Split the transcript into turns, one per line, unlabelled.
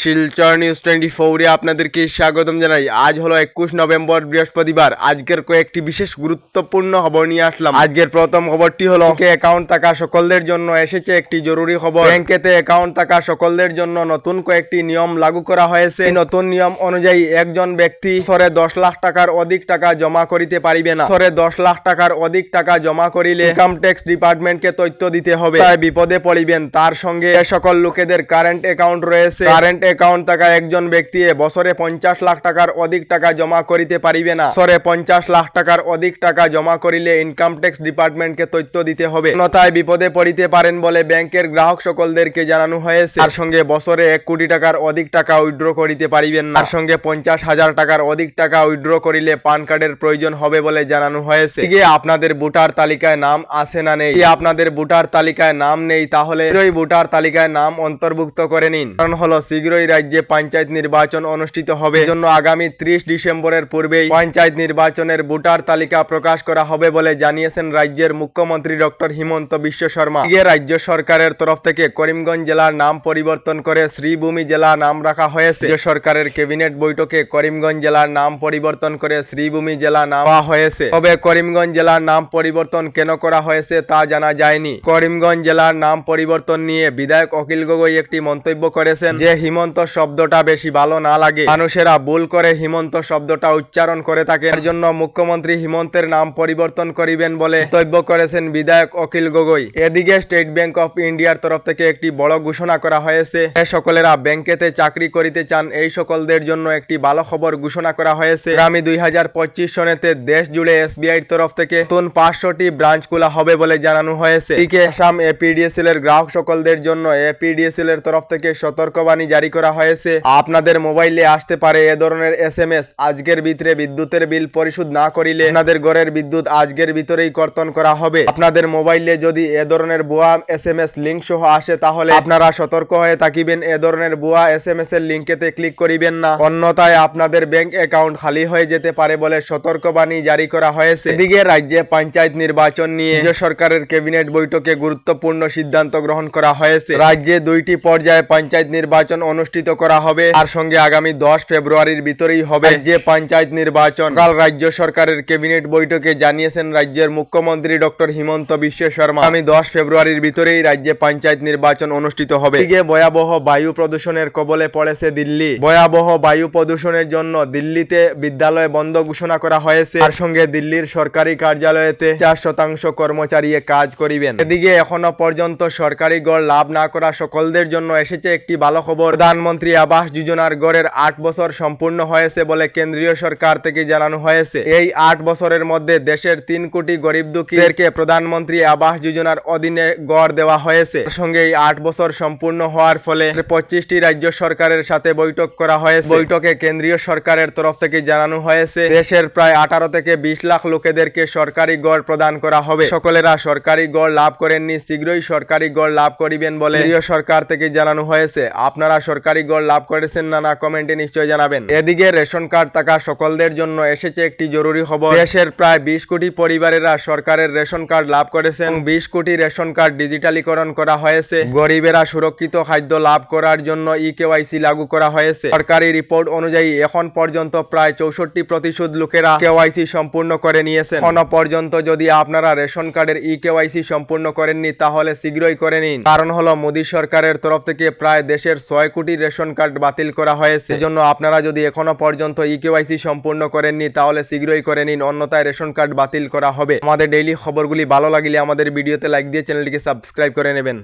Silchar news 24 আপনাদেরকে স্বাগতম জানাই। আজ হলো 21 নভেম্বর বৃহস্পতিবার। আজকের কয়েকটি বিশেষ গুরুত্বপূর্ণ খবর নিয়ে আসলাম। আজকের প্রথম খবরটি হলো ব্যাংকে অ্যাকাউন্ট থাকা সকলদের জন্য এসেছে একটি জরুরি খবর। ব্যাংকেতে অ্যাকাউন্ট থাকা সকলদের জন্য নতুন কয়েকটি নিয়ম লাগু করা হয়েছে। এই নতুন নিয়ম অনুযায়ী একজন ব্যক্তি বছরে 10 লাখ টাকার অধিক টাকা জমা করিতে পারিবে না। বছরে 10 লাখ টাকার অধিক টাকা জমা করিলে ইনকাম ট্যাক্স ডিপার্টমেন্টকে তথ্য দিতে হবে। তাই বিপদে পড়িবেন। তার সঙ্গে সকল লোকেদের কারেন্ট অ্যাকাউন্ট রয়েছে। কারেন্ট অ্যাকাউন্ট থাকা একজন ব্যক্তি বছরে 50 লাখ টাকার অধিক টাকা জমা করিতে পারিবে না। বছরে 50 লাখ টাকার অধিক টাকা জমা করিলে ইনকাম ট্যাক্স ডিপার্টমেন্টকে তথ্য দিতে হবে। অন্যথায় বিপদে পড়িতে পারেন বলে ব্যাংকের গ্রাহক সকলদেরকে জানানো হয়েছে। তার সঙ্গে বছরে 1 কোটি টাকার অধিক টাকা উইথড্র করিতে পারিবেন না। তার সঙ্গে 50,000 টাকার অধিক টাকা উইথড্র করিলে পান কার্ডের প্রয়োজন হবে বলে জানানো হয়েছে। আপনাদের ভোটার তালিকায় নাম আছে না নেই? আপনাদের ভোটার তালিকায় নাম নেই তাহলে শীঘ্রই ভোটার তালিকায় নাম অন্তর্ভুক্ত করে নিন। কারণ হলো শীঘ্রই রাজ্যে পঞ্চায়েত নির্বাচন অনুষ্ঠিত হবে। এজন্য আগামী 30 ডিসেম্বরের পূর্বেই পঞ্চায়েত নির্বাচনের ভোটার তালিকা প্রকাশ করা হবে বলে জানিয়েছেন রাজ্যের মুখ্যমন্ত্রী ডক্টর হিমন্ত বিশ্ব শর্মা। রাজ্য সরকারের তরফ থেকে করিমগঞ্জ জেলার নাম পরিবর্তন করে শ্রীভূমি জেলা নাম রাখা হয়েছে। রাজ্য সরকারের ক্যাবিনেট বৈঠকে করিমগঞ্জ জেলার নাম পরিবর্তন করে শ্রীভূমি জেলা নাম হয়েছে। তবে করিমগঞ্জ জেলার নাম পরিবর্তন কেন করা হয়েছে তা জানা যায়নি। করিমগঞ্জ জেলার নাম পরিবর্তন নিয়ে বিধায়ক অখিল গগৈ একটি মন্তব্য করেছেন যে হিমন্ত শব্দটা বেশি ভালো না লাগে। মানুষেরা ভুল করে হিমন্ত শব্দটা উচ্চারণ করে থাকে। এর জন্য মুখ্যমন্ত্রী হিমন্তের নাম পরিবর্তন করিবেন বলে মন্তব্য করেছেন বিধায়ক অখিল গগৈ। এদিকে স্টেট ব্যাংক অফ ইন্ডিয়ার তরফ থেকে একটি বড় ঘোষণা করা হয়েছে। সকলেরা ব্যাংকেতে চাকরি করিতে চান এই সকলদের জন্য একটি ভালো খবর ঘোষণা করা হয়েছে। আগামী 2025 সনেতে দেশ জুড়ে এসবিআই এর তরফ থেকে নতুন 500টি ব্রাঞ্চ খোলা হবে বলে জানানো হয়েছে। এদিকে আসাম এপিডিএসএল এর গ্রাহক সকলদের জন্য এপিডিএসএল এর তরফ থেকে সতর্কবাণী জারি করা হয়েছে। আপনাদের মোবাইলে আসতে পারে এ ধরনের এসএমএস, আজকের ভিতরে বিদ্যুতের বিল পরিশোধ না করিলে আপনাদের ঘরের বিদ্যুৎ আজকের ভিতরেই কর্তন করা হবে। আপনাদের মোবাইলে যদি এ ধরনের ভুয়া এসএমএস লিংক সহ আসে তাহলে আপনারা সতর্ক হয়ে থাকিবেন। এ ধরনের ভুয়া এসএমএস এর লিংকেতে ক্লিক করিবেন না, অন্যথায় আপনাদের ব্যাংক অ্যাকাউন্ট খালি হয়ে যেতে পারে বলে সতর্কবাণী জারি করা হয়েছে। এদিকে রাজ্যে পঞ্চায়েত নির্বাচন নিয়ে রাজ্য সরকারের ক্যাবিনেট বৈঠকে গুরুত্বপূর্ণ সিদ্ধান্ত গ্রহণ করা হয়েছে। রাজ্যে 2টি পর্যায়ে পঞ্চায়েত নির্বাচন অনুষ্ঠিত করা হবে। তার সঙ্গে আগামী 10 ফেব্রুয়ারির ভিতরেই হবে রাজ্যে পঞ্চায়েত নির্বাচন। কাল রাজ্য সরকারের ক্যাবিনেট বৈঠকে জানিয়েছেন রাজ্যের মুখ্যমন্ত্রী ডক্টর হিমন্ত বিশ্ব শর্মা আগামী 10 ফেব্রুয়ারির ভিতরেই রাজ্যে পঞ্চায়েত নির্বাচন অনুষ্ঠিত হবে। এদিকে ভয়াবহ বায়ু প্রদূষণের কবলে পড়েছে দিল্লি। ভয়াবহ বায়ু প্রদূষণের জন্য দিল্লিতে বিদ্যালয় বন্ধ ঘোষণা করা হয়েছে। তার সঙ্গে দিল্লির সরকারি কার্যালয়তে 4% কর্মচারী কাজ করিবেন। এদিকে এখনো পর্যন্ত সরকারি গড় লাভ না করা সকলদের জন্য এসেছে একটি ভালো খবর। প্রধানমন্ত্রী আবাস যোজনার গড়ের 8 বছর সম্পূর্ণ হয়েছে বলে কেন্দ্রীয় সরকার থেকে জানানো হয়েছে। এই 8 বছরের মধ্যে দেশের 3 কোটি গরিব দুঃখীদেরকে প্রধানমন্ত্রী আবাস যোজনার অধীনে গড় দেওয়া হয়েছে। তার সঙ্গে এই 8 বছর সম্পূর্ণ হওয়ার ফলে 25টি রাজ্য সরকারের সাথে বৈঠক করা হয়েছে। বৈঠকে কেন্দ্রীয় সরকারের তরফ থেকে জানানো হয়েছে দেশের প্রায় 18 থেকে 20 লাখ লোকেদেরকে সরকারি গড় প্রদান করা হবে। সকলেরা সরকারি গড় লাভ করেননি, শীঘ্রই সরকারি গড় লাভ করিবেন বলে কেন্দ্রীয় সরকার থেকে জানানো হয়েছে। আপনারা সরকারি গড় লাভ করেছেন না কমেন্টে নিশ্চয় জানাবেন। এদিকে রেশন কার্ড থাকা সকলদের জন্য এসেছে একটি জরুরি খবর। দেশের প্রায় 20 কোটি পরিবারেরা সরকারের রেশন কার্ড লাভ করেছেন। 20 কোটি রেশন কার্ড ডিজিটালীকরণ করা হয়েছে। গরিবেরা সুরক্ষিত খাদ্য লাভ করার জন্য ইকেওয়াইসি লাগু করা হয়েছে। সরকারি রিপোর্ট অনুযায়ী এখন পর্যন্ত প্রায় 64% লোকেরা কেওয়াইসি সম্পূর্ণ করে নিয়েছেন। এখনো পর্যন্ত যদি আপনারা রেশন কার্ডের ইকেওয়াইসি সম্পূর্ণ করেননি তাহলে শীঘ্রই করে নিন। কারণ হলো মোদী সরকারের তরফ থেকে প্রায় দেশের 6 কোটি রেশন কার্ড বাতিল করা হয়েছে। এজন্য আপনারা যদি এখনো পর্যন্ত ইকেওয়াইসি সম্পূর্ণ করেননি তাহলে শীঘ্রই করে নিন, অন্যথায় রেশন কার্ড বাতিল করা হবে। আমাদের ডেইলি খবরগুলি ভালো লাগলে আমাদের ভিডিওতে লাইক দিয়ে চ্যানেলটিকে সাবস্ক্রাইব করে নেবেন।